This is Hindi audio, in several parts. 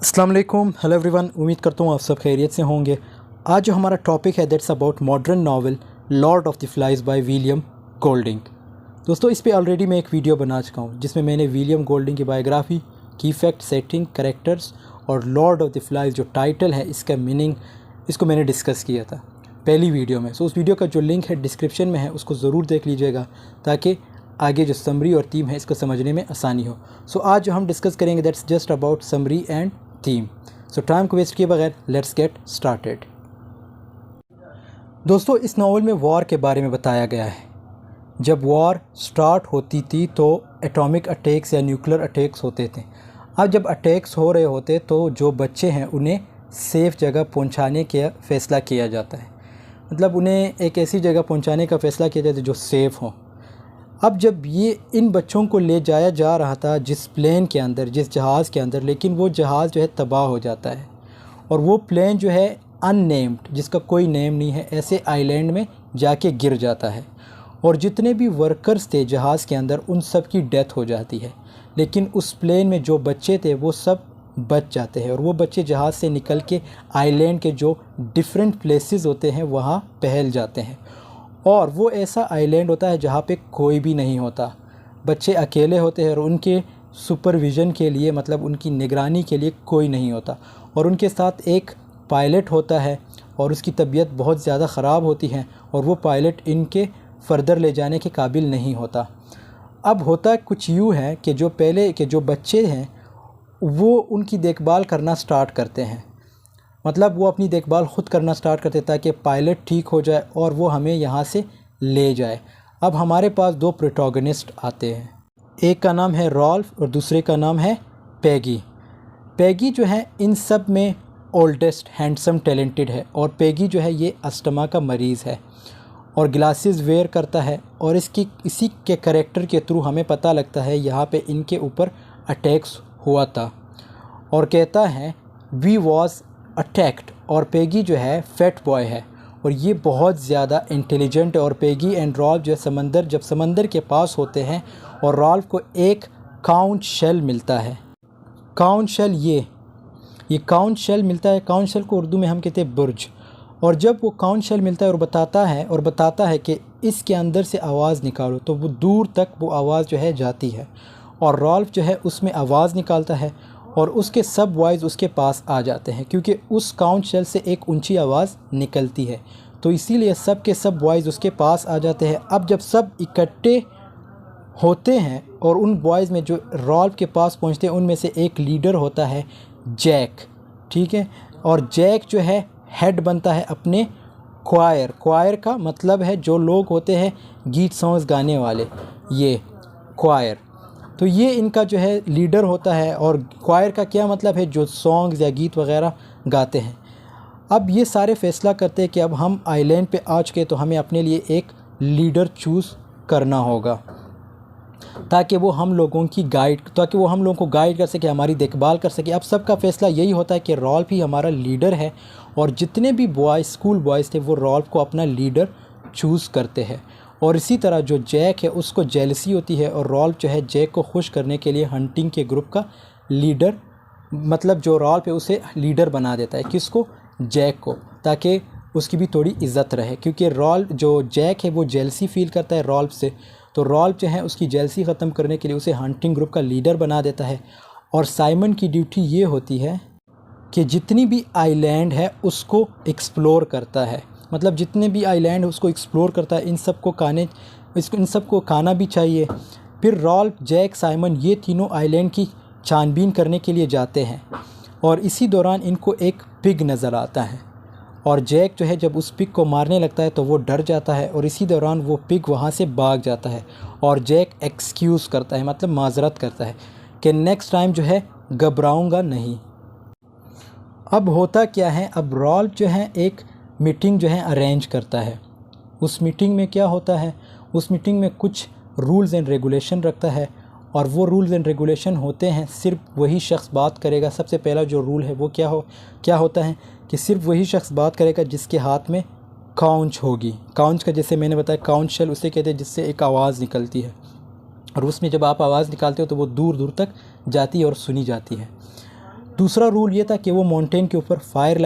अस्सलाम वालेकुम, हेलो एवरीवन। उम्मीद करता हूँ आप सब खैरियत से होंगे। आज जो हमारा टॉपिक है that's about modern novel Lord of the flies by William Golding. दोस्तों, इस पे ऑलरेडी मैं एक वीडियो बना चुका हूँ जिसमें मैंने विलियम गोल्डिंग की बायोग्राफी, की फैक्ट, सेटिंग, कैरेक्टर्स और लॉर्ड ऑफ द फ्लाइज जो टाइटल है, इसका मीनिंग, इसको मैंने डिस्कस किया था पहली वीडियो में। सो उस वीडियो का जो लिंक है डिस्क्रिप्शन में है, उसको ज़रूर देख लीजिएगा ताकि आगे जो समरी और थीम है इसको समझने में आसानी हो। सो आज जो हम डिस्कस करेंगे that's just about summary and theme. So time को वेस्ट किए बगैर लेट्स गेट स्टार्टेड। दोस्तों, इस नावल में वॉर के बारे में बताया गया है। जब वॉर स्टार्ट होती थी तो एटॉमिक अटैक्स या न्यूक्लियर अटैक्स होते थे। अब जब अटैक्स हो रहे होते तो जो बच्चे हैं उन्हें सेफ़ जगह पहुंचाने का फ़ैसला किया जाता है। मतलब उन्हें एक ऐसी जगह पहुंचाने का फ़ैसला किया जाता है जो सेफ़ हो। अब जब ये इन बच्चों को ले जाया जा रहा था जिस प्लेन के अंदर, जिस जहाज़ के अंदर, लेकिन वो जहाज़ जो है तबाह हो जाता है और वो प्लेन जो है अननेम्ड, जिसका कोई नेम नहीं है, ऐसे आइलैंड में जाके गिर जाता है और जितने भी वर्कर्स थे जहाज़ के अंदर उन सब की डेथ हो जाती है। लेकिन उस प्लेन में जो बच्चे थे वो सब बच जाते हैं और वो बच्चे जहाज़ से निकल के आइलैंड के जो डिफरेंट प्लेसेस होते हैं वहाँ पहुंच जाते हैं। और वो ऐसा आइलैंड होता है जहाँ पे कोई भी नहीं होता, बच्चे अकेले होते हैं और उनके सुपरविज़न के लिए, मतलब उनकी निगरानी के लिए कोई नहीं होता। और उनके साथ एक पायलट होता है और उसकी तबीयत बहुत ज़्यादा ख़राब होती है और वो पायलट इनके फ़र्दर ले जाने के काबिल नहीं होता। अब होता कुछ यूँ है कि जो पहले के जो बच्चे हैं वो उनकी देखभाल करना स्टार्ट करते हैं। मतलब वो अपनी देखभाल ख़ुद करना स्टार्ट करते ताकि पायलट ठीक हो जाए और वो हमें यहाँ से ले जाए। अब हमारे पास दो प्रोटोगनिस्ट आते हैं, एक का नाम है रॉल्फ और दूसरे का नाम है पैगी। पैगी जो है इन सब में ओल्डेस्ट, हैंडसम, टैलेंटेड है और पैगी जो है ये अस्थमा का मरीज़ है और ग्लासेस वेयर करता है। और इसी के कैरेक्टर के थ्रू हमें पता लगता है यहाँ पे इनके ऊपर अटैक्स हुआ था और कहता है वी वॉज अटैक्ड। और पैगी जो है फैट बॉय है और ये बहुत ज़्यादा इंटेलिजेंट है। और पैगी एंड रॉल्फ जो है जब समंदर के पास होते हैं और रॉल्फ को एक काउंट शेल मिलता है। काउंट शेल ये काउंट शेल मिलता है। काउंट शेल को उर्दू में हम कहते हैं बुर्ज। और जब वो काउंट शेल मिलता है और बताता है कि इसके अंदर से आवाज़ निकालो, तो वो दूर तक वो आवाज़ जो है जाती है और रॉल्फ जो है उसमें आवाज़ निकालता है और उसके सब वॉइस उसके पास आ जाते हैं क्योंकि उस काउंट शेल से एक ऊंची आवाज़ निकलती है, तो इसीलिए सब के सब वॉइस उसके पास आ जाते हैं। अब जब सब इकट्ठे होते हैं और उन बॉयज़ में जो रॉल्फ के पास पहुंचते हैं उनमें से एक लीडर होता है जैक, ठीक है। और जैक जो है हेड बनता है अपने क्वायर का मतलब है जो लोग होते हैं गीत सॉन्ग्स गाने वाले, ये क्वायर। तो ये इनका जो है लीडर होता है। और क्वायर का क्या मतलब है, जो सॉन्ग्स या गीत वगैरह गाते हैं। अब ये सारे फैसला करते हैं कि अब हम आइलैंड पे आ चुके तो हमें अपने लिए एक लीडर चूज़ करना होगा ताकि वो हम लोगों को गाइड कर सके, हमारी देखभाल कर सके। अब सबका फ़ैसला यही होता है कि रॉल्फ ही हमारा लीडर है और जितने भी स्कूल बॉयज़ थे वो रॉल्फ को अपना लीडर चूज़ करते हैं। और इसी तरह जो जैक है उसको जेलसी होती है और रॉल्फ जो है जैक को खुश करने के लिए हंटिंग के ग्रुप का लीडर, मतलब जो रॉल्फ है उसे लीडर बना देता है। किसको? जैक को, ताकि उसकी भी थोड़ी इज्जत रहे। क्योंकि जो जैक है वो जेलसी फील करता है रॉल्फ से, तो रॉल्फ जो है उसकी जेलसी ख़त्म करने के लिए उसे हंटिंग ग्रुप का लीडर बना देता है। और साइमन की ड्यूटी ये होती है कि जितनी भी आइलैंड है उसको एक्सप्लोर करता है। मतलब जितने भी आइलैंड उसको एक्सप्लोर करता है, इन सबको खाना भी चाहिए। फिर रॉल्फ, जैक, साइमन ये तीनों आइलैंड की छानबीन करने के लिए जाते हैं और इसी दौरान इनको एक पिग नज़र आता है और जैक जो है जब उस पिग को मारने लगता है तो वो डर जाता है और इसी दौरान वो पिग वहाँ से भाग जाता है और जैक एक्सक्यूज़ करता है, मतलब माजरत करता है कि नेक्स्ट टाइम जो है घबराऊँगा नहीं। अब होता क्या है, अब रॉल्फ जो है एक मीटिंग जो है अरेंज करता है। उस मीटिंग में क्या होता है, उस मीटिंग में कुछ रूल्स एंड रेगुलेशन रखता है और वो रूल्स एंड रेगुलेशन होते हैं सिर्फ वही शख्स बात करेगा। सबसे पहला जो रूल है वो क्या होता है कि सिर्फ वही शख्स बात करेगा जिसके हाथ में काउंच होगी। काउंच का जैसे मैंने बताया काउंच शेल उसे कहते हैं जिससे एक आवाज़ निकलती है और उसमें जब आप आवाज़ निकालते हो तो वो दूर दूर तक जाती है और सुनी जाती है। दूसरा रूल ये था कि वो माउंटेन के ऊपर फायर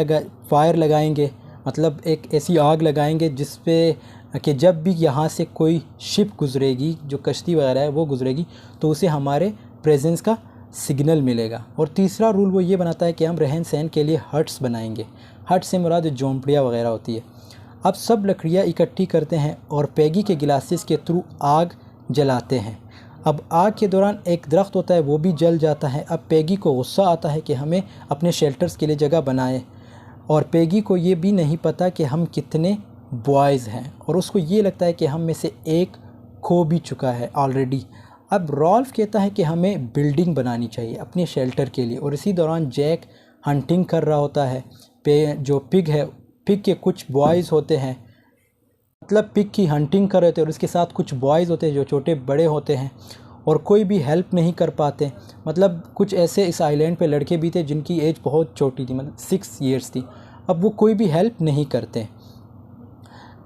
लगाएंगे, मतलब एक ऐसी आग लगाएंगे जिस पे कि जब भी यहाँ से कोई शिप गुज़रेगी, जो कश्ती वगैरह है वो गुज़रेगी, तो उसे हमारे प्रेजेंस का सिग्नल मिलेगा। और तीसरा रूल वो ये बनाता है कि हम रहन सहन के लिए हट्स बनाएंगे। हट से मुराद झोंपड़ियाँ वगैरह होती है। अब सब लकड़ियाँ इकट्ठी करते हैं और पैगी के गिलासेस के थ्रू आग जलाते हैं। अब आग के दौरान एक दरख्त होता है, वो भी जल जाता है। अब पैगी को गुस्सा आता है कि हमें अपने शेल्टर्स के लिए जगह बनाए, और पैगी को ये भी नहीं पता कि हम कितने बॉयज़ हैं, और उसको ये लगता है कि हम में से एक खो भी चुका है ऑलरेडी। अब रॉल्फ कहता है कि हमें बिल्डिंग बनानी चाहिए अपने शेल्टर के लिए, और इसी दौरान जैक हंटिंग कर रहा होता है। जो पिग है, पिग के कुछ बॉयज़ होते हैं, मतलब पिग की हंटिंग कर रहे थे, और उसके साथ कुछ बॉयज़ होते हैं जो छोटे बड़े होते हैं, और कोई भी हेल्प नहीं कर पाते। मतलब कुछ ऐसे इस आइलैंड पे लड़के भी थे जिनकी एज बहुत छोटी थी, मतलब 6 ईयर्स थी। अब वो कोई भी हेल्प नहीं करते।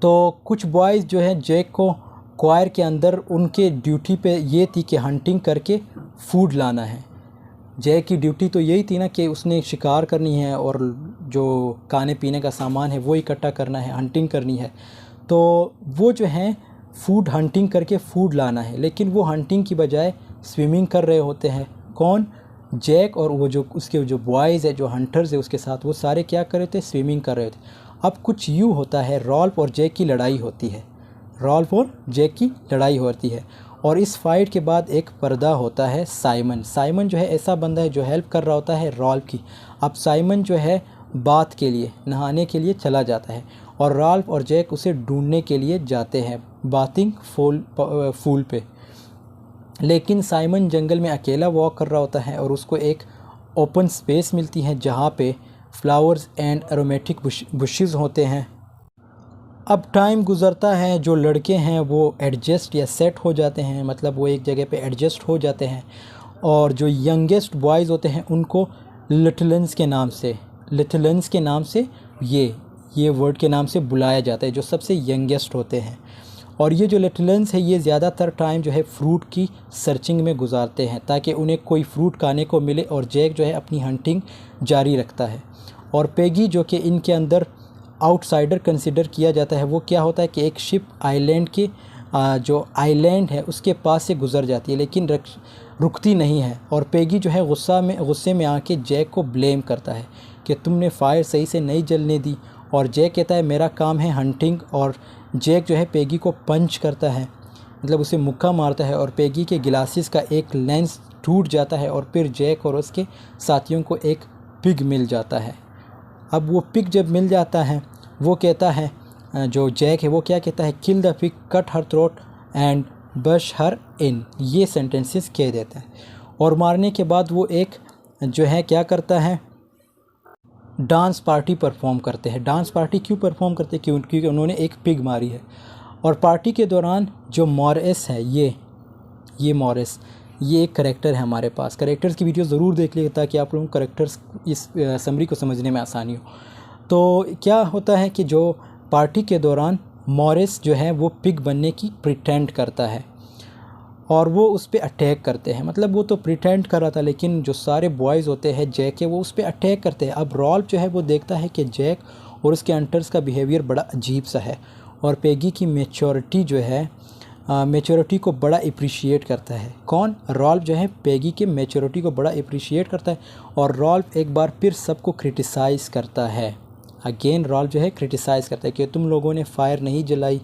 तो कुछ बॉयज़ जो है जैक को क्वायर के अंदर, उनके ड्यूटी पे ये थी कि हंटिंग करके फूड लाना है। जैक की ड्यूटी तो यही थी ना कि उसने शिकार करनी है और जो खाने पीने का सामान है वो इकट्ठा करना है, हंटिंग करनी है। तो वो जो हैं फूड हंटिंग करके फूड लाना है, लेकिन वो हंटिंग की बजाय स्विमिंग कर रहे होते हैं। कौन? जैक और वो जो उसके जो बॉयज़ है, जो हंटर्स है उसके साथ, वो सारे क्या कर रहे थे? स्विमिंग कर रहे थे। अब कुछ यूँ होता है, रॉल्फ और जैक की लड़ाई होती है। रॉल्फ और जैक की लड़ाई होती है, और इस फाइट के बाद एक पर्दा होता है साइमन जो है ऐसा बंदा है जो हेल्प कर रहा होता है रॉल्फ की। अब साइमन जो है बाथ के लिए, नहाने के लिए चला जाता है, और रॉल्फ और जैक उसे ढूंढने के लिए जाते हैं बाथिंग फूल पे। लेकिन साइमन जंगल में अकेला वॉक कर रहा होता है, और उसको एक ओपन स्पेस मिलती है जहाँ पे फ्लावर्स एंड एरोमेटिक बुशेस होते हैं। अब टाइम गुज़रता है, जो लड़के हैं वो एडजस्ट या सेट हो जाते हैं, मतलब वो एक जगह पे एडजस्ट हो जाते हैं, और जो यंगेस्ट बॉयज़ होते हैं उनको लिटलन्स के नाम से ये वर्ड के नाम से बुलाया जाता है, जो सबसे यंगेस्ट होते हैं। और ये जो लिटलन्स है ये ज़्यादातर टाइम जो है फ्रूट की सर्चिंग में गुजारते हैं ताकि उन्हें कोई फ्रूट खाने को मिले, और जैक जो है अपनी हंटिंग जारी रखता है। और पेगी जो कि इनके अंदर आउटसाइडर कंसिडर किया जाता है, वो क्या होता है कि एक शिप आइलैंड के जो आइलैंड है उसके पास से गुज़र जाती है, लेकिन रुकती नहीं है। और पेगी जो है गुस्से में आके जैक को ब्लेम करता है कि तुमने फायर सही से नहीं जलने दी, और जैक कहता है मेरा काम है हंटिंग। और जैक जो है पेगी को पंच करता है, मतलब उसे मुक्का मारता है, और पेगी के गिलासेस का एक लेंस टूट जाता है, और फिर जैक और उसके साथियों को एक पिग मिल जाता है। अब वो पिग जब मिल जाता है, वो कहता है, जो जैक है वो क्या कहता है, kill the pig, cut her throat and bash her in, ये सेंटेंसेस कह देता है। और मारने के बाद वो एक जो है क्या करता है, डांस पार्टी परफॉर्म करते हैं। डांस पार्टी क्यों परफॉर्म करते हैं? क्योंकि उन्होंने एक पिग मारी है। और पार्टी के दौरान जो मॉरिस है, ये मॉरिस, ये एक करेक्टर है हमारे पास। करेक्टर्स की वीडियो ज़रूर देख लीजिए ताकि आप लोगों को करेक्टर्स इस समरी को समझने में आसानी हो। तो क्या होता है कि जो पार्टी के दौरान मॉरिस जो है वो पिग बनने की प्रिटेंड करता है, और वो उस पर अटैक करते हैं। मतलब वो तो प्रिटेंड कर रहा था, लेकिन जो सारे बॉयज़ होते हैं जैक के, वो उस पर अटैक करते हैं। अब रॉल्फ जो है वो देखता है कि जैक और उसके हंटर्स का बिहेवियर बड़ा अजीब सा है, और पेगी की मेच्योरिटी जो है मेच्योरिटी को बड़ा अप्रिशिएट करता है। कौन? रॉल्फ जो है पेगी के मेच्योरिटी को बड़ा अप्रिशिएट करता है, और रॉल्फ एक बार फिर सबको क्रिटिसाइज़ करता है। अगेन रॉल्फ जो है क्रिटिसाइज़ करता है कि तुम लोगों ने फायर नहीं जलाई,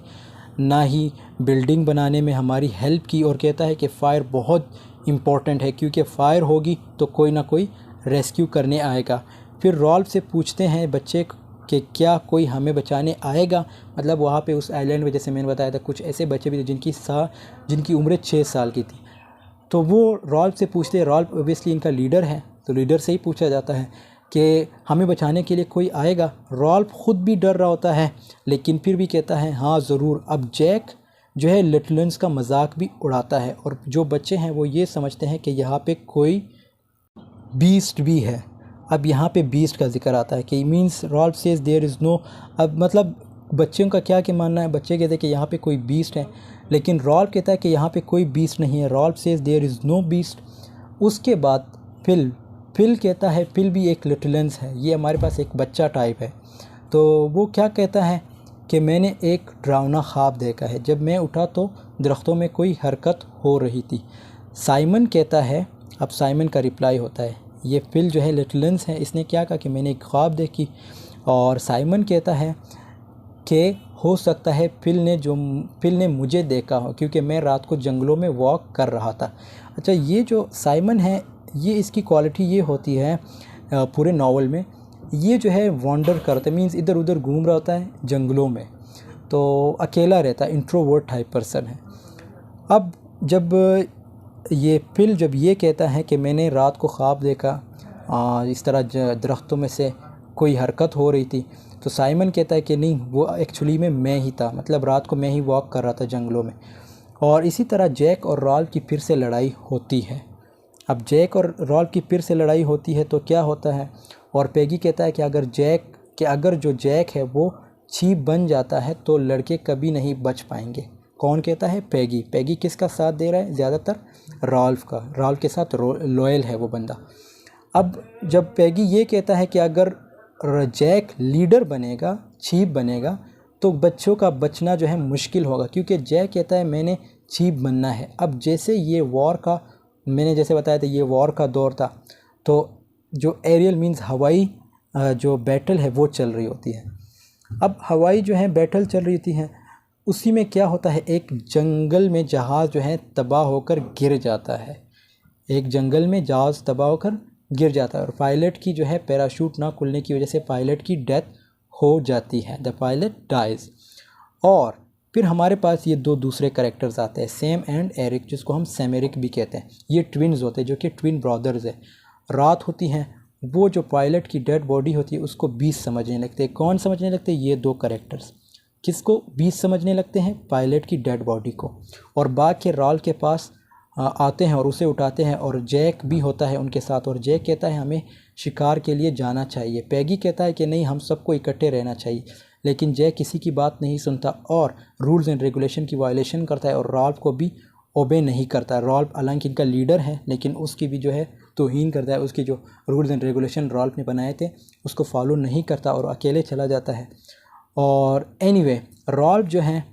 ना ही बिल्डिंग बनाने में हमारी हेल्प की, और कहता है कि फ़ायर बहुत इम्पॉर्टेंट है क्योंकि फ़ायर होगी तो कोई ना कोई रेस्क्यू करने आएगा। फिर रॉल्फ से पूछते हैं बच्चे कि क्या कोई हमें बचाने आएगा। मतलब वहाँ पे उस आइलैंड में, जैसे मैंने बताया था, कुछ ऐसे बच्चे भी थे जिनकी उम्र 6 साल की थी। तो वो रॉल्फ से पूछते हैं, रॉल्फ ओबियसली इनका लीडर है, तो लीडर से ही पूछा जाता है कि हमें बचाने के लिए कोई आएगा। रॉल्फ ख़ुद भी डर रहा होता है, लेकिन फिर भी कहता है हाँ ज़रूर। अब जैक जो है लिटलन्स का मजाक भी उड़ाता है, और जो बच्चे हैं वो ये समझते हैं कि यहाँ पे कोई बीस्ट भी है। अब यहाँ पे बीस्ट का जिक्र आता है कि means Ralph says there is no. अब मतलब बच्चों का क्या मानना है? बच्चे कहते हैं कि यहाँ पे कोई बीस्ट है, लेकिन रॉल्फ कहता है कि यहाँ पे कोई बीस्ट नहीं है। Ralph says there is no beast. उसके बाद फिर फिल कहता है, फिल भी एक लिटलेंस है, ये हमारे पास एक बच्चा टाइप है। तो वो क्या कहता है कि मैंने एक डरावना ख्वाब देखा है, जब मैं उठा तो दरख्तों में कोई हरकत हो रही थी। साइमन कहता है, अब साइमन का रिप्लाई होता है, ये फिल जो है लिटलेंस है, इसने क्या कहा कि मैंने एक ख्वाब देखी। और साइमन कहता है कि हो सकता है फिल ने मुझे देखा हो, क्योंकि मैं रात को जंगलों में वॉक कर रहा था। अच्छा, ये जो साइमन है, ये इसकी क्वालिटी ये होती है पूरे नावल में, ये जो है वॉन्डर करता है, मीन्स इधर उधर घूम रहा होता है जंगलों में, तो अकेला रहता है, इंट्रोवर्ट टाइप पर्सन है। अब जब जब ये कहता है कि मैंने रात को ख्वाब देखा इस तरह दरख्तों में से कोई हरकत हो रही थी, तो साइमन कहता है कि नहीं, वो एक्चुअली में मैं ही था, मतलब रात को मैं ही वॉक कर रहा था जंगलों में। और इसी तरह जैक और रॉल्फ की फिर से लड़ाई होती है। अब जैक और रॉल्फ की फिर से लड़ाई होती है तो क्या होता है, और पैगी कहता है कि अगर जो जैक है वो चीप बन जाता है तो लड़के कभी नहीं बच पाएंगे। कौन कहता है? पैगी। पैगी किसका साथ दे रहा है ज़्यादातर? रॉल्फ का। रॉल्फ के साथ लॉयल है वो बंदा। अब जब पैगी ये कहता है कि अगर जैक लीडर बनेगा, चीफ बनेगा, तो बच्चों का बचना जो है मुश्किल होगा, क्योंकि जैक कहता है मैंने चीफ बनना है। अब जैसे ये वॉर का, मैंने जैसे बताया था ये वॉर का दौर था, तो जो एरियल मींस हवाई जो बैटल है वो चल रही होती है। अब हवाई जो है बैटल चल रही होती है, उसी में क्या होता है, एक जंगल में जहाज़ जो है तबाह होकर गिर जाता है। एक जंगल में जहाज़ तबाह होकर गिर जाता है और पायलट की जो है पैराशूट ना खुलने की वजह से पायलट की डेथ हो जाती है। The pilot dies. और फिर हमारे पास ये दो दूसरे कैरेक्टर्स आते हैं, सैम एंड एरिक, जिसको हम सैमेरिक भी कहते हैं। ये ट्विन्स होते हैं, जो कि ट्विन ब्रदर्स है। रात होती हैं, वो जो पायलट की डेड बॉडी होती है उसको 20 समझने लगते हैं। कौन समझने लगते हैं? ये दो कैरेक्टर्स। किसको 20 समझने लगते हैं? पायलट की डेड बॉडी को। और बाग के रॉल के पास आते हैं और उसे उठाते हैं, और जैक भी होता है उनके साथ। और जैक कहता है हमें शिकार के लिए जाना चाहिए। पैगी कहता है कि नहीं, हम सबको इकट्ठे रहना चाहिए। लेकिन जैक किसी की बात नहीं सुनता और रूल्स एंड रेगुलेशन की वायलेशन करता है और रॉल्फ को भी ओबे नहीं करता। रॉल्फ हालांकि इनका लीडर है, लेकिन उसकी भी जो है तौहीन करता है। उसकी जो रूल्स एंड रेगुलेशन रॉल्फ ने बनाए थे उसको फॉलो नहीं करता और अकेले चला जाता है। और एनीवे रॉल्फ जो है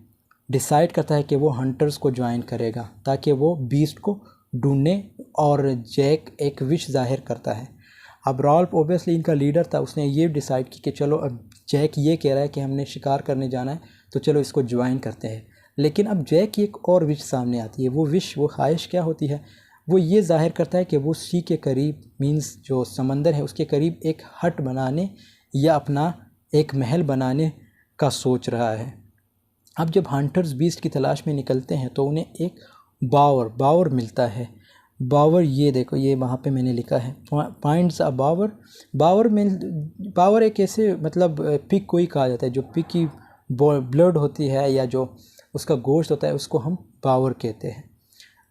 डिसाइड करता है कि वो हंटर्स को ज्वाइन करेगा ताकि वो बीस्ट को ढूंढने, और जैक एक विश जाहिर करता है। अब रॉल्फ ओबियसली इनका लीडर था, उसने ये डिसाइड की कि चलो अब जैक ये कह रहा है कि हमने शिकार करने जाना है तो चलो इसको ज्वाइन करते हैं। लेकिन अब जैक की एक और विश सामने आती है। वो विश, वो ख्वाहिश क्या होती है? वो ये जाहिर करता है कि वो सी के करीब, मींस जो समंदर है उसके करीब एक हट बनाने या अपना एक महल बनाने का सोच रहा है। अब जब हंटर्स बीस्ट की तलाश में निकलते हैं तो उन्हें एक बावर मिलता है। बावर, ये देखो, ये वहाँ पे मैंने लिखा है, फाइंड्स अ बावर एक ऐसे, मतलब पिग को ही कहा जाता है, जो पिग की ब्लड होती है या जो उसका गोश्त होता है उसको हम बावर कहते हैं।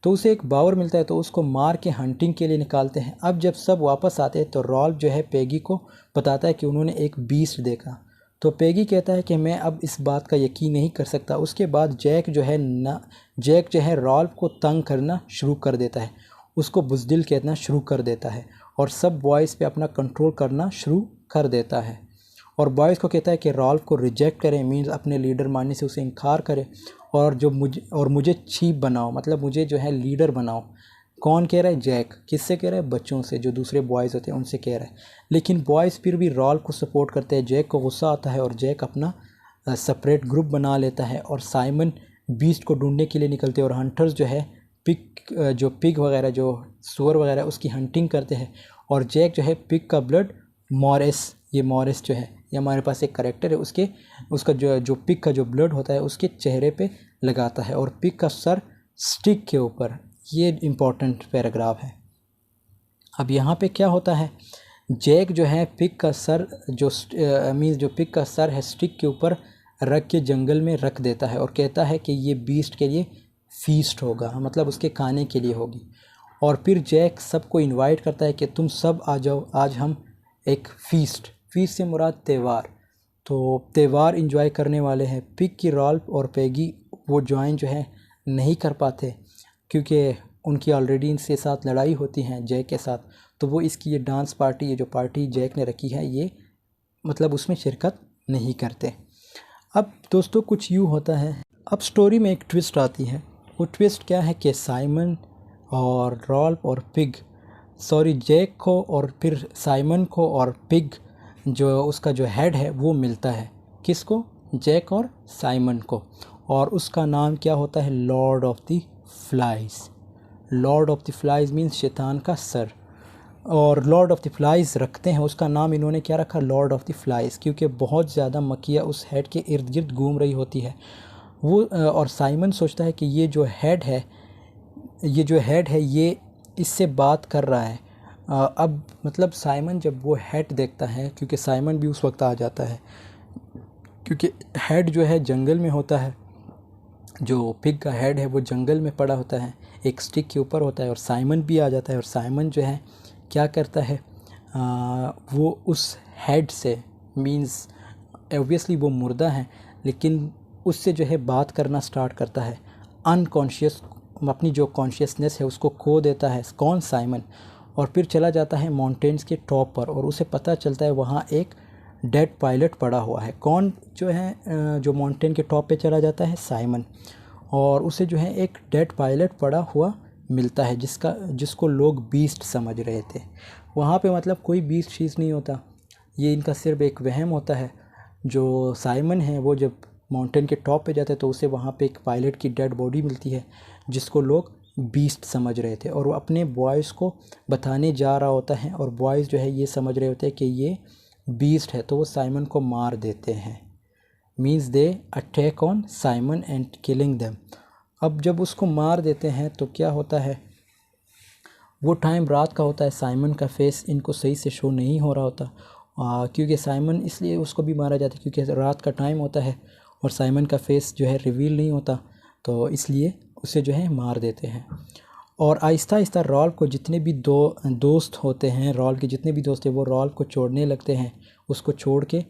तो उसे एक बावर मिलता है तो उसको मार के हंटिंग के लिए निकालते हैं। अब जब सब वापस आते हैं तो रॉल्फ जो है पैगी को बताता है कि उन्होंने एक बीस्ट देखा। तो पैगी कहता है कि मैं अब इस बात का यकीन नहीं कर सकता। उसके बाद जैक जो है रॉल्फ को तंग करना शुरू कर देता है, उसको बुज़दिल कहना शुरू कर देता है और सब बॉयज़ पे अपना कंट्रोल करना शुरू कर देता है। और बॉयज़ को कहता है कि रॉल्फ को रिजेक्ट करें, मीन्स अपने लीडर मानने से उसे इनकार करे, और मुझे चीफ बनाओ, मतलब मुझे जो है लीडर बनाओ। कौन कह रहा है? जैक। किससे कह रहा है? बच्चों से, जो दूसरे बॉयज़ होते हैं उनसे कह रहा है। लेकिन बॉयज़ फिर भी रॉल्फ को सपोर्ट करते हैं। जैक को गुस्सा आता है और जैक अपना सेपरेट ग्रुप बना लेता है और साइमन बीस्ट को ढूंढने के लिए निकलते हैं। और हंटर्स जो है पिग वगैरह, जो सुअर वगैरह, उसकी हंटिंग करते हैं। और जैक जो है पिग का ब्लड मॉरिस जो है, ये हमारे पास एक करेक्टर है, उसका जो पिग का जो ब्लड होता है उसके चेहरे पे लगाता है और पिग का सर स्टिक के ऊपर। ये इम्पॉर्टेंट पैराग्राफ है। अब यहाँ पे क्या होता है, जैक जो है पिग का सर जो पिग का सर है स्टिक के ऊपर रख के जंगल में रख देता है और कहता है कि ये बीस्ट के लिए फीस्ट होगा, मतलब उसके खाने के लिए होगी। और फिर जैक सबको इनवाइट करता है कि तुम सब आ जाओ, आज हम एक फीस्ट से मुराद त्यौहार, तो त्यौहार इंजॉय करने वाले हैं। पिग की रॉल्फ और पैगी वो ज्वाइन जो है नहीं कर पाते क्योंकि उनकी ऑलरेडी इनसे साथ लड़ाई होती है जैक के साथ। तो वो इसकी ये डांस पार्टी, ये जो पार्टी जैक ने रखी है, ये मतलब उसमें शिरकत नहीं करते। अब दोस्तों कुछ यूँ होता है, अब स्टोरी में एक ट्विस्ट आती है। वो ट्विस्ट क्या है कि साइमन और रॉल्फ और पिग, सॉरी जैक को और फिर साइमन को और पिग जो उसका जो हेड है वो मिलता है। किसको? जैक और साइमन को। और उसका नाम क्या होता है? Lord of the flies. Lord of the flies means शैतान का सर। और लॉर्ड ऑफ द फ्लाइज रखते हैं, उसका नाम इन्होंने क्या रखा? लॉर्ड ऑफ द फ्लाइज, क्योंकि बहुत ज़्यादा मक्खियाँ उस हेड के इर्द गिर्द घूम रही होती है। वो और साइमन सोचता है कि ये जो हेड है ये इससे बात कर रहा है। अब मतलब साइमन जब वो हेड देखता है, क्योंकि साइमन भी उस वक्त आ जाता है, क्योंकि हेड जो है जंगल में होता है, जो पिग का हेड है वो जंगल में पड़ा होता है, एक स्टिक के ऊपर होता है, और साइमन भी आ जाता है। और साइमन जो है क्या करता है, वो उस हेड से, मींस ऑब्वियसली वो मुर्दा है, लेकिन उससे जो है बात करना स्टार्ट करता है। अनकॉन्शियस, अपनी जो कॉन्शियसनेस है उसको खो देता है। कौन? साइमन। और फिर चला जाता है माउंटेन्स के टॉप पर, और उसे पता चलता है वहाँ एक डेड पायलट पड़ा हुआ है। कौन जो है जो माउंटेन के टॉप पे चला जाता है? साइमन। और उसे जो है एक डेड पायलट पड़ा हुआ मिलता है, जिसको लोग बीस्ट समझ रहे थे। वहाँ पे मतलब कोई बीस्ट चीज़ नहीं होता, ये इनका सिर्फ एक वहम होता है। जो साइमन है वो जब माउंटेन के टॉप पे जाते हैं तो उसे वहाँ पे एक पायलट की डेड बॉडी मिलती है, जिसको लोग बीस्ट समझ रहे थे, और वो अपने बॉयज़ को बताने जा रहा होता है। और बॉयज़ जो है ये समझ रहे होते हैं कि ये बीस्ट है, तो वो साइमन को मार देते हैं। Means they attack on Simon and killing them. अब जब उसको मार देते हैं तो क्या होता है, वो टाइम रात का होता है, साइमन का फेस इनको सही से शो नहीं हो रहा होता, क्योंकि साइमन, इसलिए उसको भी मारा जाता है क्योंकि रात का टाइम होता है और साइमन का फेस जो है रिवील नहीं होता, तो इसलिए उसे जो है मार देते हैं। और आहिस्ता आहिस्ता रॉल्फ को जितने भी दोस्त होते हैं, रॉल्फ के जितने भी दोस्त हैं, वो रॉल्फ को छोड़ने लगते हैं। उसको छोड़ के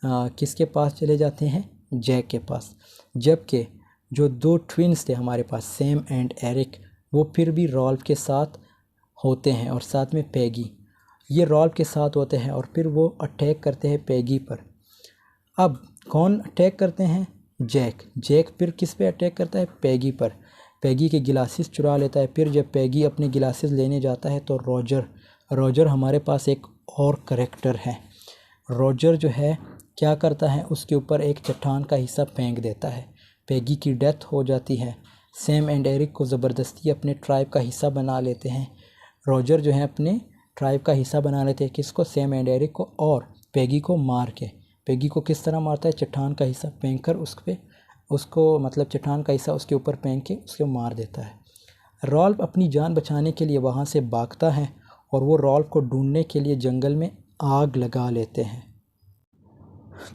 किसके पास चले जाते हैं? जैक के पास। जबकि जो 2 ट्विन्स थे हमारे पास, सैम एंड एरिक, वो फिर भी रॉल्फ के साथ होते हैं, और साथ में पैगी, ये रॉल्फ के साथ होते हैं। और फिर वो अटैक करते हैं पैगी पर। अब कौन अटैक करते हैं? जैक फिर किस पे अटैक करता है? पैगी पर। पैगी के गिलासेस चुरा लेता है। फिर जब पैगी अपने गिलासेस लेने जाता है तो रोजर हमारे पास एक और करेक्टर है। रोजर जो है क्या करता है, उसके ऊपर एक चट्टान का हिस्सा फेंक देता है। पैगी की डेथ हो जाती है। सैम एंड एरिक को ज़बरदस्ती अपने ट्राइब का हिस्सा बना लेते हैं। रोजर जो है अपने ट्राइब का हिस्सा बना लेते हैं, किसको? सैम एंड एरिक को, और पैगी को मार के। पैगी को किस तरह मारता है? चट्टान का हिस्सा फेंक कर उसको मतलब चट्टान का हिस्सा उसके ऊपर फेंक के उसको मार देता है। रॉल्फ अपनी जान बचाने के लिए वहाँ से भागता है, और वो रॉल्फ को ढूंढने के लिए जंगल में आग लगा लेते हैं।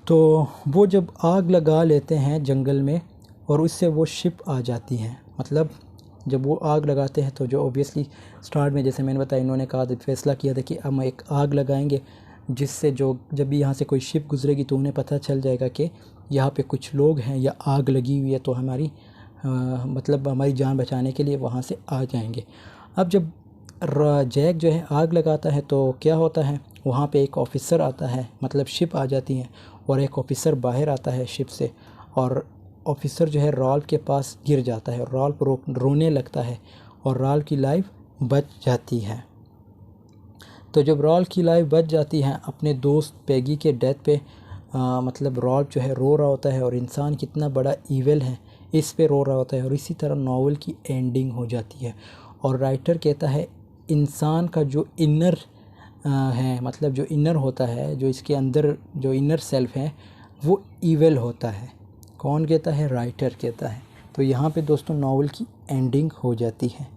तो वो जब आग लगा लेते हैं जंगल में, और उससे वो शिप आ जाती है। मतलब जब वो आग लगाते हैं तो जो ऑब्वियसली स्टार्ट में जैसे मैंने बताया, इन्होंने कहा था, फैसला किया था कि हम एक आग लगाएंगे, जिससे जो जब भी यहाँ से कोई शिप गुजरेगी तो उन्हें पता चल जाएगा कि यहाँ पे कुछ लोग हैं या आग लगी हुई है, तो हमारी मतलब हमारी जान बचाने के लिए वहाँ से आ जाएंगे। अब जब जैक जो है आग लगाता है तो क्या होता है, वहाँ पे एक ऑफ़िसर आता है, मतलब शिप आ जाती है, और एक ऑफ़िसर बाहर आता है शिप से, और ऑफ़िसर जो है रॉल्फ के पास गिर जाता है। रॉल्फ रोने लगता है, और रॉल्फ की लाइफ बच जाती है। तो जब रॉल्फ की लाइफ बच जाती है अपने दोस्त पैगी के डेथ पे, मतलब रॉल्फ जो है रो रहा होता है, और इंसान कितना बड़ा ईविल है इस पे रो रहा होता है। और इसी तरह नावल की एंडिंग हो जाती है। और राइटर कहता है इंसान का जो इनर है, मतलब जो इनर होता है, जो इसके अंदर जो इनर सेल्फ है, वो ईविल होता है। कौन कहता है? राइटर कहता है। तो यहाँ पे दोस्तों नावल की एंडिंग हो जाती है।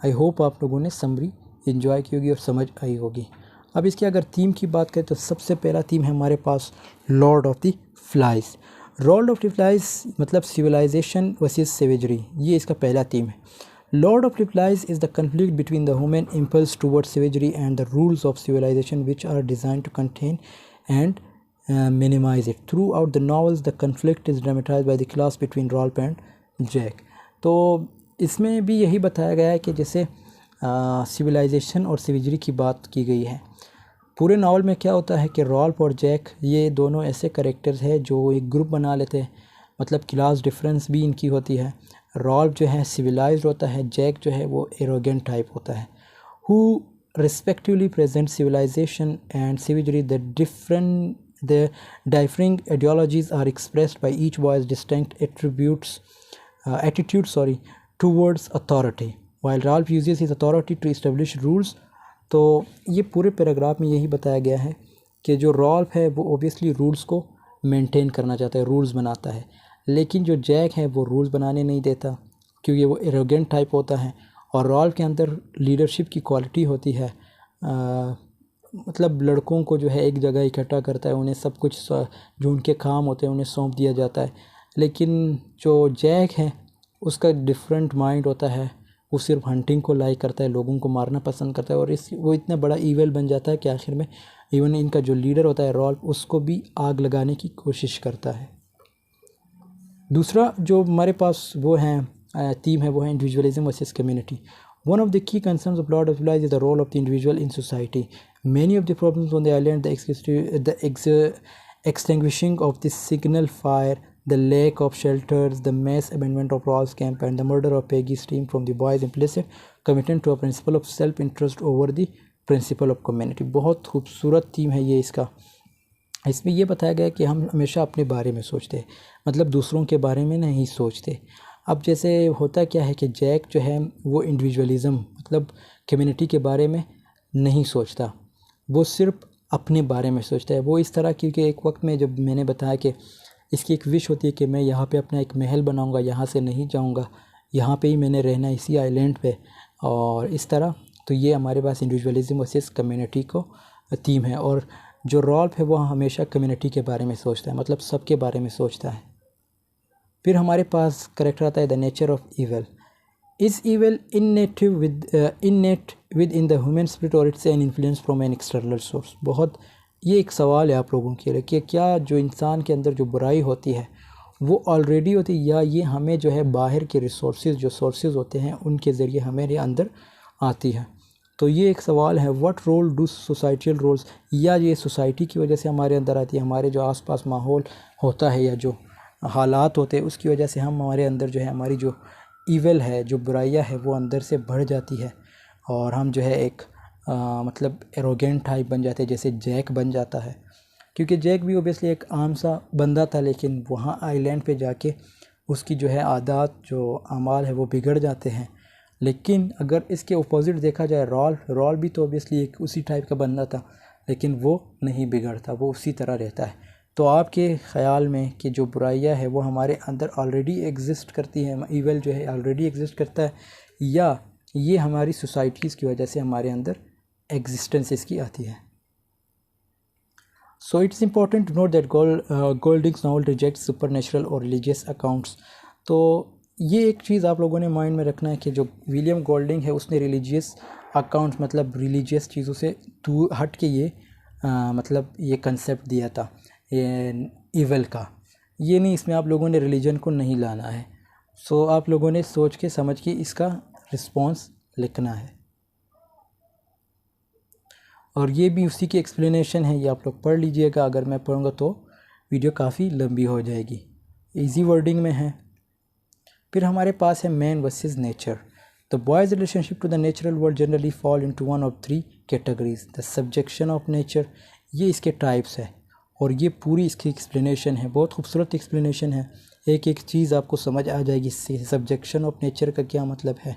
आई होप आप लोगों ने समरी एंजॉय की होगी और समझ आई होगी। अब इसकी अगर थीम की बात करें तो सबसे पहला थीम है हमारे पास lord of the flies. Lord of the flies मतलब सिविलाइजेशन वर्सेस सेवेजरी, ये इसका पहला थीम है। Lord of the Flies is the conflict between the human impulse towards savagery and the rules of civilization, which are designed to contain and minimize it. Throughout the novels, the conflict is dramatized by the clash between Rolf and Jack. तो इसमें भी यही बताया गया है कि जैसे सिविलाइजेशन और सिविजरी की बात की गई है। पूरे नावल में क्या होता है कि रॉल्फ और जैक ये दोनों ऐसे करेक्टर्स हैं जो एक ग्रुप बना लेते हैं, मतलब क्लास डिफरेंस भी इनकी होती है। रॉल्फ जो है सिविलाइज्ड होता है, जैक जो है वो एरोगेंट टाइप होता है। Who respectively present civilization and savagery. The differing ideologies are expressed by each boy's distinct attitude towards authority, while Ralph uses his authority to establish rules. तो ये पूरे पैराग्राफ में यही बताया गया है कि जो रॉल्फ है वो ओबियसली रूल्स को मेंटेन करना चाहता है, रूल्स बनाता है, लेकिन जो जैक है वो रूल्स बनाने नहीं देता क्योंकि वो एरोगेंट टाइप होता है। और रॉल्फ के अंदर लीडरशिप की क्वालिटी होती है, मतलब लड़कों को जो है एक जगह इकट्ठा करता है, उन्हें सब कुछ जो उनके काम होते हैं उन्हें सौंप दिया जाता है। लेकिन जो जैक है उसका डिफरेंट माइंड होता है, वो सिर्फ हंटिंग को लाइक करता है, लोगों को मारना पसंद करता है, और वो इतना बड़ा ईवल बन जाता है कि आखिर में इवन इनका जो लीडर होता है रॉल्फ उसको भी आग लगाने की कोशिश करता है। दूसरा जो हमारे पास वो है थीम है वो है individualism versus community. One of the key concerns of Lord of the Flies is the role of the individual in society. Many of the problems on the island, the extinguishing of the signal fire, the lack of shelters, the mass abandonment of Rawls camp, and the murder of Peggy stem from the boys' implicit commitment to a principle of self-interest over the principle of community. बहुत खूबसूरत थीम है ये इसका। इसमें ये बताया गया कि हम हमेशा अपने बारे में सोचते हैं, मतलब दूसरों के बारे में नहीं सोचते। अब जैसे होता क्या है कि जैक जो है वो इंडिविजुअलिज़म मतलब कम्युनिटी के बारे में नहीं सोचता, वो सिर्फ अपने बारे में सोचता है। वो इस तरह क्योंकि एक वक्त में जब मैंने बताया कि इसकी एक विश होती है कि मैं यहाँ पे अपना एक महल बनाऊँगा, यहाँ से नहीं जाऊँगा, यहाँ पे ही मैंने रहना इसी आइलैंड पे, और इस तरह। तो ये हमारे पास इंडिविजुअलिज़म वर्सेस कम्युनिटी को थीम है। और जो रॉल्फ है वो हमेशा कम्युनिटी के बारे में सोचता है, मतलब सबके बारे में सोचता है। फिर हमारे पास करेक्टर आता है the nature of evil. Is evil innate within the human spirit और it's an influence from an external source. बहुत ये एक सवाल है आप लोगों के लिए कि क्या जो इंसान के अंदर जो बुराई होती है वो ऑलरेडी होती है, या ये हमें जो है बाहर के रिसोर्सेज जो सोर्सेज होते हैं उनके ज़रिए हमारे अंदर आती है। तो ये एक सवाल है, what role do societal roles, या ये सोसाइटी की वजह से हमारे अंदर आती है, हमारे जो आसपास माहौल होता है या जो हालात होते हैं उसकी वजह से हम हमारे अंदर जो है हमारी जो ईवल है, जो बुराइयां है वो अंदर से बढ़ जाती है और हम जो है एक मतलब एरोगेंट टाइप बन जाते हैं, जैसे जैक बन जाता है। क्योंकि जैक भी ओबियसली एक आम सा बंदा था, लेकिन वहाँ आइलैंड पे जाके उसकी जो है आदत जो अमाल है वो बिगड़ जाते हैं। लेकिन अगर इसके अपोजिट देखा जाए रॉल भी तो ओबियसली एक उसी टाइप का बंदा था, लेकिन वो नहीं बिगड़ता, वो उसी तरह रहता है। तो आपके ख़्याल में कि जो बुराइयां है वो हमारे अंदर ऑलरेडी एग्जिस्ट करती है, ईवल जो है ऑलरेडी एग्जिस्ट करता है, या ये हमारी सोसाइटीज़ की वजह से हमारे अंदर एग्जिस्टेंस इसकी आती है? So it's important to note that Golding's novel reject supernatural और रिलीजियस अकाउंट्स। तो ये एक चीज़ आप लोगों ने माइंड में रखना है कि जो विलियम गोल्डिंग है उसने रिलीजियस अकाउंट्स मतलब रिलीजियस चीज़ों से दूर हट के ये मतलब ये कंसेप्ट दिया था ईवल का। ये नहीं, इसमें आप लोगों ने रिलीजन को नहीं लाना है। सो आप लोगों ने सोच के समझ के इसका रिस्पॉन्स लिखना है, और ये भी उसी की एक्सप्लेनेशन है, ये आप लोग पढ़ लीजिएगा। अगर मैं पढ़ूँगा तो वीडियो काफ़ी लंबी हो जाएगी, इजी वर्डिंग में है। फिर हमारे पास है man versus nature. The boys' relationship to the natural world generally fall into one of three categories. The subjection of nature, ये इसके टाइप्स है और ये पूरी इसकी एक्सप्लेनेशन है, बहुत खूबसूरत एक्सप्लेनेशन है। एक एक चीज़ आपको समझ आ जाएगी इससे। सब्जेक्शन ऑफ नेचर का क्या मतलब है,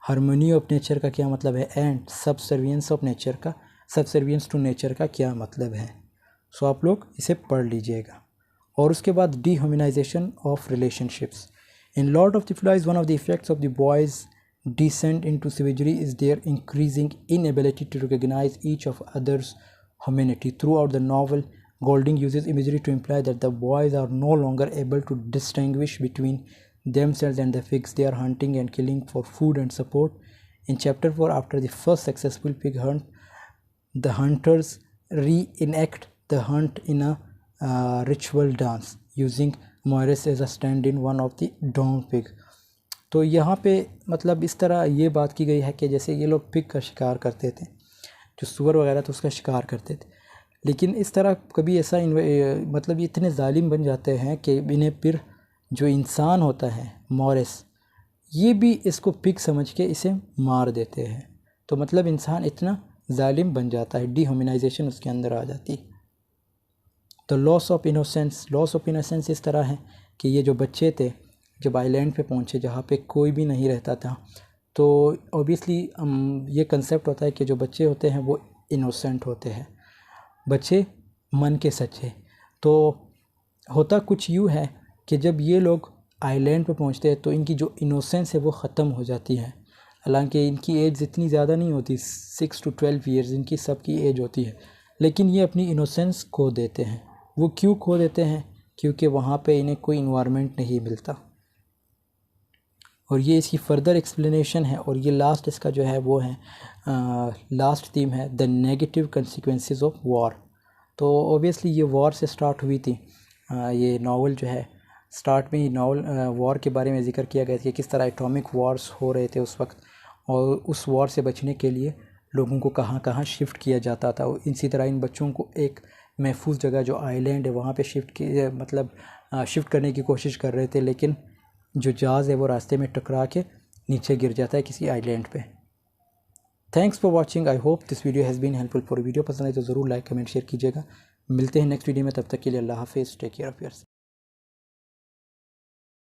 हार्मोनी ऑफ नेचर का क्या मतलब है, एंड सबसर्वियंस ऑफ नेचर का, सबसर्वियंस टू नेचर का क्या मतलब है। सो आप लोग इसे पढ़ लीजिएगा। और उसके बाद dehumanisation of relationships. In Lord of the flies one of the effects of the boys descent into savagery is their increasing inability to recognize each of others' humanity. Throughout the novel, Golding uses imagery to imply that the boys are no longer able to distinguish between themselves and the pigs they are hunting and killing for food and support. In chapter 4, after the first successful pig hunt, the hunters reenact the hunt in a ritual dance, using Morris as a stand-in one of the downed pig. तो यहाँ पे मतलब इस तरह ये बात की गई है कि जैसे ये लोग पिग का शिकार करते थे, जो सूअर वगैरह था उसका शिकार करते थे, लेकिन इस तरह कभी ऐसा मतलब ये इतने जालिम बन जाते हैं कि इन्हें फिर जो इंसान होता है मॉरिस, ये भी इसको पिग समझ के इसे मार देते हैं। तो मतलब इंसान इतना जालिम बन जाता है, डिह्यूमनाइजेशन उसके अंदर आ जाती है। तो लॉस ऑफ इनोसेंस इस तरह है कि ये जो बच्चे थे जब आइलैंड पे पहुँचे जहाँ पे कोई भी नहीं रहता था, तो ऑब्वियसली ये कंसेप्ट होता है कि जो बच्चे होते हैं वो इनोसेंट होते हैं, बच्चे मन के सच्चे। तो होता कुछ यूँ है कि जब ये लोग आइलैंड पे पहुँचते हैं तो इनकी जो इनोसेंस है वो ख़त्म हो जाती है। हालांकि इनकी एज इतनी ज़्यादा नहीं होती, 6 to 12 ईयर्स इनकी सबकी एज होती है, लेकिन ये अपनी इनोसेंस खो देते हैं। वो क्यों खो देते हैं? क्योंकि वहाँ पे इन्हें कोई इन्वायरमेंट नहीं मिलता। और ये इसकी फर्दर एक्सप्लेनेशन है। और ये लास्ट इसका जो है वो है लास्ट थीम है the negative consequences of war. तो ऑब्वियसली ये वॉर से स्टार्ट हुई थी। ये नावल जो है स्टार्ट में ही नावल वॉर के बारे में ज़िक्र किया गया था कि किस तरह एटॉमिक वॉर्स हो रहे थे उस वक्त, और उस वॉर से बचने के लिए लोगों को कहाँ कहाँ शिफ्ट किया जाता था। इसी तरह इन बच्चों को एक महफूज जगह जो आइलैंड है वहाँ पे शिफ्ट करने की कोशिश कर रहे थे, लेकिन जो जहाज़ है वो रास्ते में टकरा के नीचे गिर जाता है किसी आइलैंड पे। Thanks for watching. I hope this video has been helpful. Video पसंद आए तो ज़रूर लाइक कमेंट शेयर कीजिएगा। मिलते हैं नेक्स्ट वीडियो में, तब तक के लिए अल्लाह हाफिज़। Take care of yourself.